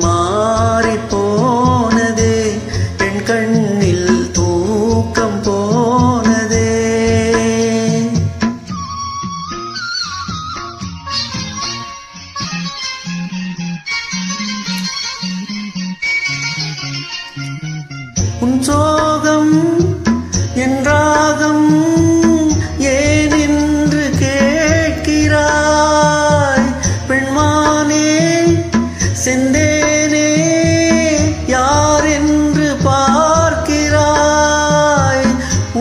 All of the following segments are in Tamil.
மாறி போனதே, என் கண்ணில் தூக்கம் போனதே. உன் சோகம் என் ராகம் ஏன் என்று கேட்கிறாய். பெண்மானே செந்தேனே யார் என்று பார்க்கிறாய்.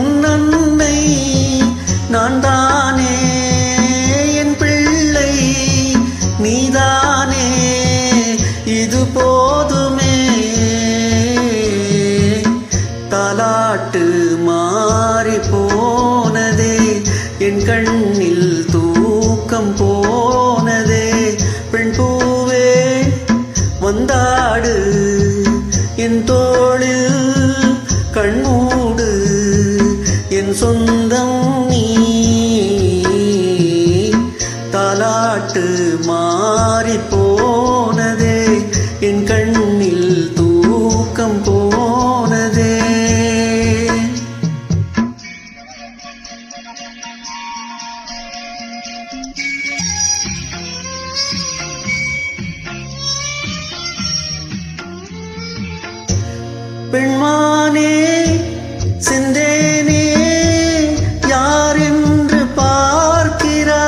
உன் அன்னை நான் தானே, என் பிள்ளை நீதானே, இது போதுமே. தாலாட்டு மாறி போனதே, என் கண்ணில் தூக்கம் போனதே. பெண் பூவே வந்தாடு, என் தோளில் கண்மூடு, என் சொந்தம் நீ. தாலாட்டு மாறி போனதே, என் கண்ணில் தூக்கம் போனதே. பெண்மானே செந்தேனே யார் என்று பார்க்கிறாய்.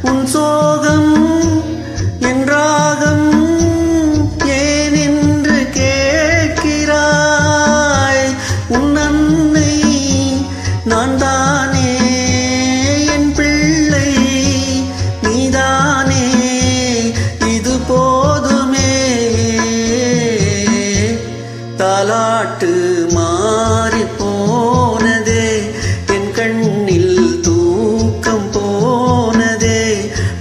உன் சோகம் என் ராகம் ஏன் என்று கேட்கிறாய். உன் அன்னை நான் தானே, என் பிள்ளை நீதானே, இது போதுமே. தாலாட்டு மாறி போனதே, என் கண்ணில் தூக்கம் போனதே.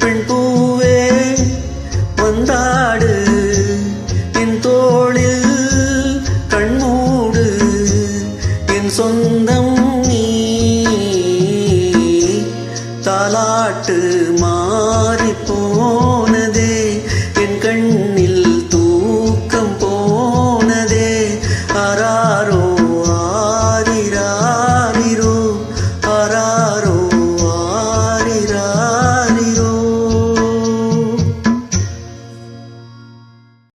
பெண் பூவே வந்தாடு, என் தோளில் கண்மூடு, என் சொந்தம் நீ.